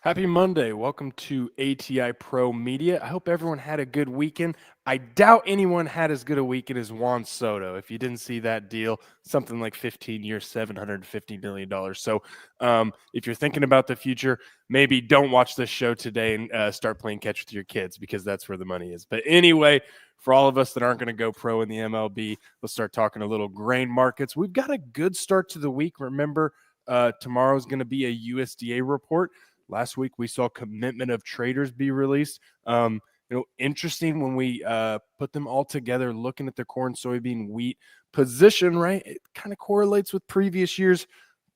Happy Monday. Welcome to ATI Pro Media. I hope everyone had a good weekend. I doubt anyone had as good a weekend as Juan Soto. If you didn't see that deal, something like 15 years, $750 million. So if you're thinking about the future, maybe don't watch this show today and start playing catch with your kids because that's where the money is. But anyway, for all of us that aren't going to go pro in the MLB, let's start talking a little grain markets. We've got a good start to the week. Remember, tomorrow's going to be a USDA report. Last week, we saw commitment of traders be released. Interesting when we put them all together, looking at the corn, soybean, wheat position, right? It kind of correlates with previous years,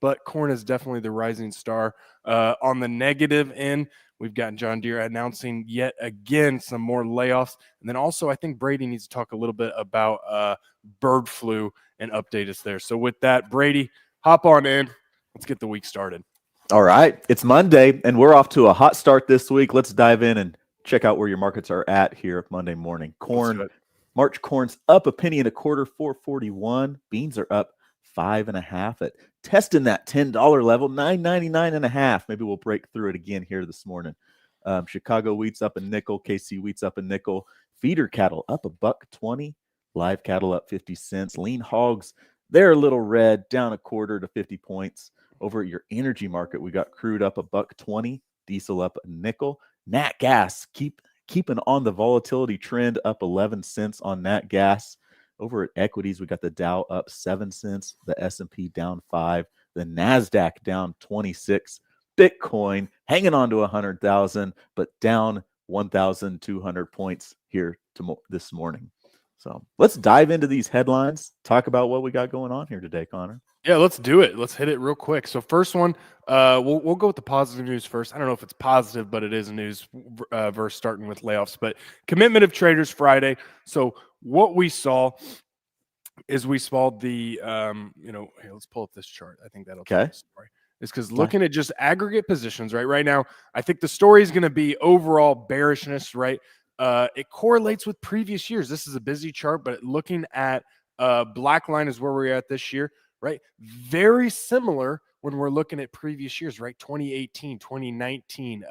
but corn is definitely the rising star. On the negative end, we've got John Deere announcing yet again some more layoffs. And then also, I think Brady needs to talk a little bit about bird flu and update us there. So with that, Brady, hop on in. Let's get the week started. All right, it's Monday, and we're off to a hot start this week. Let's dive in and check out where your markets are at here Monday morning. Corn, March corn's up a penny and a quarter, 441. Beans are up 5.5 at testing that $10 level, 9.99.5. Maybe we'll break through it again here this morning. Chicago wheat's up a nickel, KC wheat's up a nickel. Feeder cattle up $1.20, live cattle up 50 cents. Lean hogs, they're a little red, down a quarter to 50 points. Over at your energy market, we got crude up $1.20, diesel up a nickel. Nat gas keeping on the volatility trend, up 11 cents on nat gas. Over at equities, we got the Dow up 7 cents, the S&P down 5, the Nasdaq down 26, Bitcoin hanging on to 100,000, but down 1,200 points here this morning. So let's dive into these headlines, talk about what we got going on here today, Connor. Yeah, let's do it. Let's hit it real quick. So first one, we'll go with the positive news first. I don't know if it's positive, but it is news versus starting with layoffs. But commitment of traders Friday. So what we saw is we saw the, here, let's pull up this chart. I think that'll tell the story. It's because looking at just aggregate positions, right now, I think the story is going to be overall bearishness, right? It correlates with previous years. This is a busy chart, but looking at black line is where we're at this year. Right? Very similar when we're looking at previous years, right? 2018, 2019,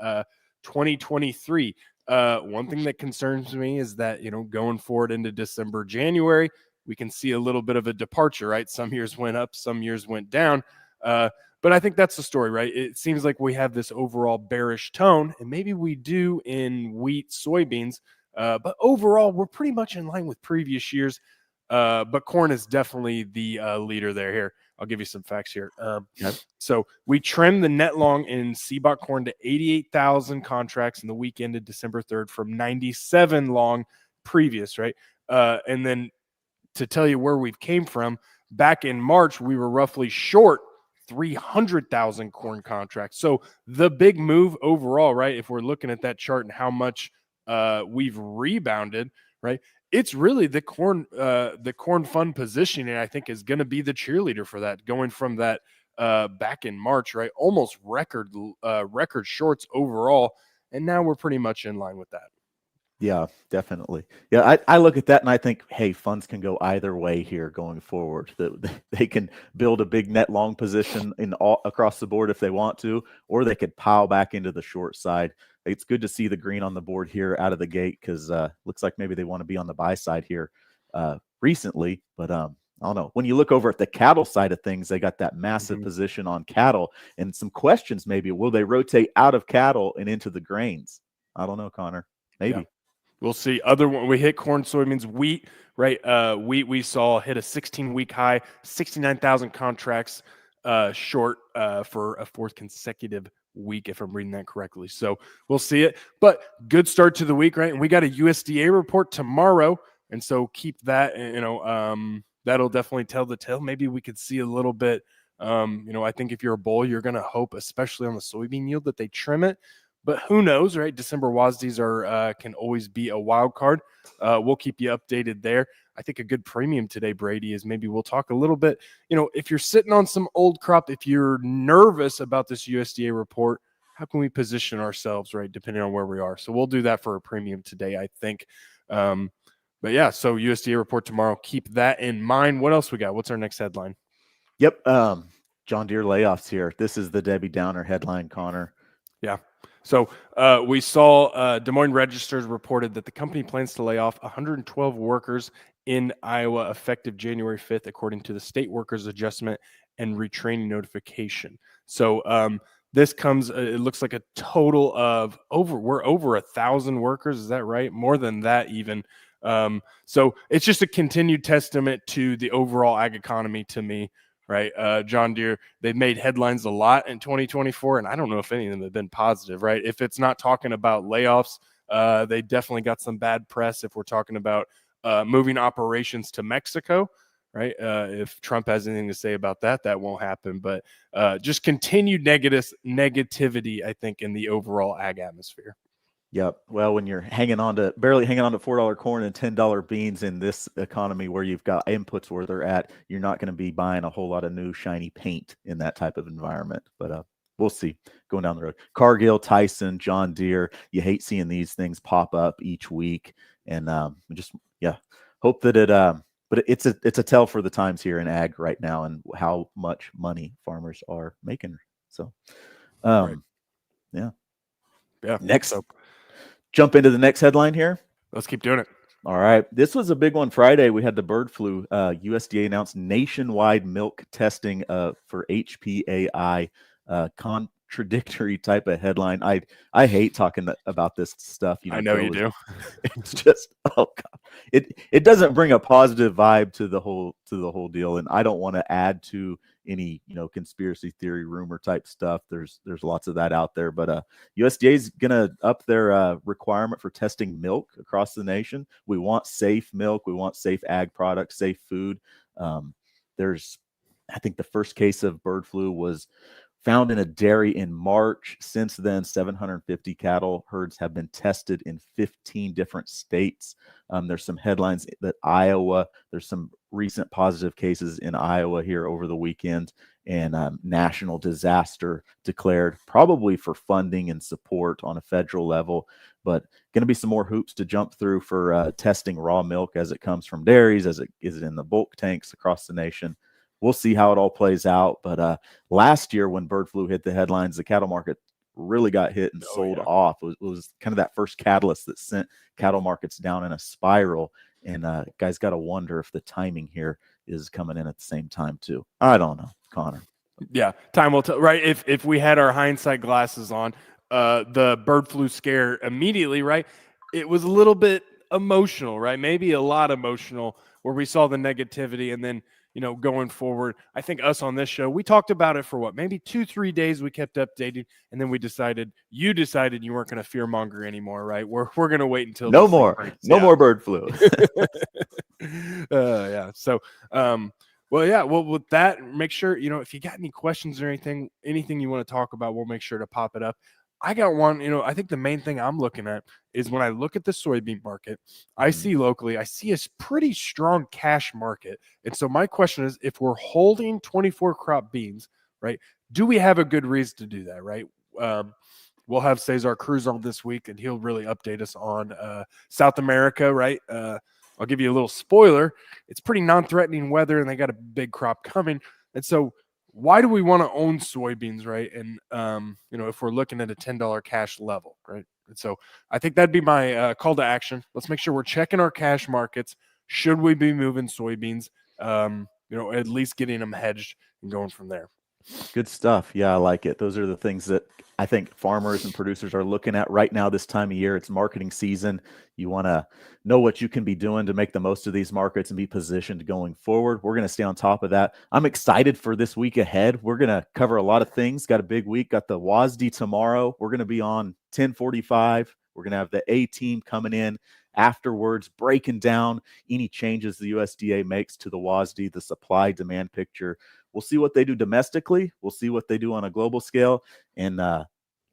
2023. One thing that concerns me is that, going forward into December, January, we can see a little bit of a departure, right? Some years went up, some years went down. But I think that's the story, right? It seems like we have this overall bearish tone, and maybe we do in wheat, soybeans. But overall, we're pretty much in line with previous years. But corn is definitely the leader there. Here, I'll give you some facts here. So we trimmed the net long in CBOT corn to 88,000 contracts in the week ended December 3rd from 97 long previous, right? And then to tell you where we've came from, back in March, we were roughly short 300,000 corn contracts. So the big move overall, right? If we're looking at that chart and how much we've rebounded, right? It's really the corn fund positioning, I think, is going to be the cheerleader for that, going from that back in March, right? Almost record shorts overall. And now we're pretty much in line with that. Yeah, definitely. Yeah, I look at that and I think, hey, funds can go either way here going forward. They can build a big net long position across the board if they want to, or they could pile back into the short side. It's good to see the green on the board here out of the gate because looks like maybe they want to be on the buy side here recently. But I don't know. When you look over at the cattle side of things, they got that massive position on cattle and some questions maybe. Will they rotate out of cattle and into the grains? I don't know, Connor. Maybe. Yeah. We'll see. Other one, we hit corn, soybeans, wheat, right? Wheat we saw hit a 16-week high, 69,000 contracts short for a fourth consecutive week, if I'm reading that correctly. So we'll see it. But good start to the week, right? And we got a USDA report tomorrow, and so keep that. That'll definitely tell the tale. Maybe we could see a little bit. I think if you're a bull, you're going to hope, especially on the soybean yield, that they trim it. But who knows, right? December WASDs can always be a wild card. We'll keep you updated there. I think a good premium today, Brady, is maybe we'll talk a little bit. If you're sitting on some old crop, if you're nervous about this USDA report, how can we position ourselves, right, depending on where we are? So we'll do that for a premium today, I think. But yeah, so USDA report tomorrow. Keep that in mind. What else we got? What's our next headline? Yep. John Deere layoffs here. This is the Debbie Downer headline, Connor. Yeah. So we saw Des Moines Registers reported that the company plans to lay off 112 workers in Iowa effective January 5th, according to the State Workers Adjustment and Retraining Notification. So this comes, it looks like a total of we're over 1,000 workers. Is that right? More than that even. So it's just a continued testament to the overall ag economy to me, right? John Deere, they've made headlines a lot in 2024, and I don't know if any of them have been positive, right? If it's not talking about layoffs, they definitely got some bad press. If we're talking about moving operations to Mexico, right? If Trump has anything to say about that, that won't happen. But just continued negativity, I think, in the overall ag atmosphere. Yep. Well, when you're barely hanging on to $4 corn and $10 beans in this economy where you've got inputs where they're at, you're not going to be buying a whole lot of new shiny paint in that type of environment. But we'll see going down the road. Cargill, Tyson, John Deere. You hate seeing these things pop up each week, and hope that it. But it's a tell for the times here in ag right now and how much money farmers are making. So, Right. yeah. Next, jump into the next headline here. Let's keep doing it. All right. This was a big one Friday. We had the bird flu. USDA announced nationwide milk testing for HPAI. Contradictory type of headline. I hate talking about this stuff. I know you do. It's just, oh God, it doesn't bring a positive vibe to the whole deal. And I don't want to add to any conspiracy theory rumor type stuff. There's lots of that out there, but USDA is gonna up their requirement for testing milk across the nation. We want safe milk. We want safe ag products, safe food. I think the first case of bird flu was found in a dairy in March. Since then, 750 cattle herds have been tested in 15 different states. There's some headlines that there's some recent positive cases in Iowa here over the weekend, and national disaster declared, probably for funding and support on a federal level. But going to be some more hoops to jump through for testing raw milk as it comes from dairies, as it is in the bulk tanks across the nation. We'll see how it all plays out. But last year when bird flu hit the headlines, the cattle market really got hit and sold off. It was kind of that first catalyst that sent cattle markets down in a spiral. And guys got to wonder if the timing here is coming in at the same time too. I don't know, Connor. Yeah, time will tell, right? If we had our hindsight glasses on, the bird flu scare immediately, right? It was a little bit emotional, right? Maybe a lot emotional, where we saw the negativity, and then going forward, I think us on this show, we talked about it for maybe 2-3 days. We kept updating, and then you decided you weren't going to fear monger anymore, right? We're going to wait until no more bird flu. Yeah. So, well, with that, make sure, if you got any questions or anything you want to talk about, we'll make sure to pop it up. I got one, I think the main thing I'm looking at is when I look at the soybean market, I see locally, I see a pretty strong cash market. And so my question is, if we're holding 24 crop beans, right, do we have a good reason to do that, right? We'll have Cesar Cruz on this week, and he'll really update us on South America, right? I'll give you a little spoiler. It's pretty non-threatening weather, and they got a big crop coming. And so why do we want to own soybeans, right? And, if we're looking at a $10 cash level, right? And so I think that'd be my call to action. Let's make sure we're checking our cash markets. Should we be moving soybeans? At least getting them hedged and going from there. Good stuff. Yeah, I like it. Those are the things that I think farmers and producers are looking at right now this time of year. It's marketing season. You want to know what you can be doing to make the most of these markets and be positioned going forward. We're going to stay on top of that. I'm excited for this week ahead. We're going to cover a lot of things. Got a big week. Got the WASD tomorrow. We're going to be on 10:45. We're going to have the A team coming in afterwards, breaking down any changes the USDA makes to the WASD, the supply demand picture. We'll see what they do domestically. We'll see what they do on a global scale. And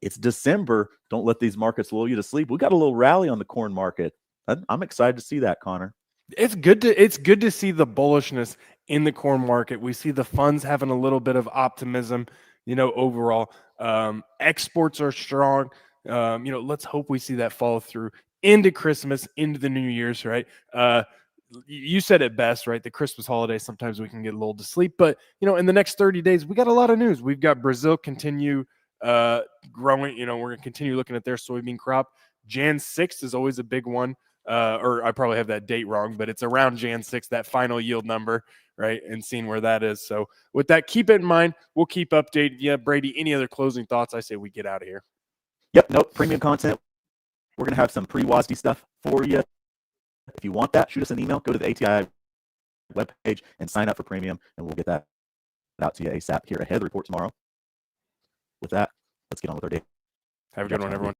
it's December. Don't let these markets lull you to sleep. We got a little rally on the corn market. I'm excited to see that, Connor. It's good to see the bullishness in the corn market. We see the funds having a little bit of optimism, overall. Exports are strong. Let's hope we see that follow through into Christmas, into the New Year's, right? You said it best, right? The Christmas holiday, sometimes we can get lulled to sleep, but in the next 30 days, we got a lot of news. We've got Brazil continue growing. We're going to continue looking at their soybean crop. Jan 6th is always a big one. Or I probably have that date wrong, but it's around Jan 6th, that final yield number, right? And seeing where that is. So with that, keep it in mind. We'll keep updated. Yeah, Brady, any other closing thoughts? I say we get out of here. Yep, nope, premium content. We're going to have some pre-WASD stuff for you. If you want that, shoot us an email. Go to the ATI webpage and sign up for premium, and we'll get that out to you ASAP here ahead of the report tomorrow. With that, let's get on with our day. Have a good one, everyone.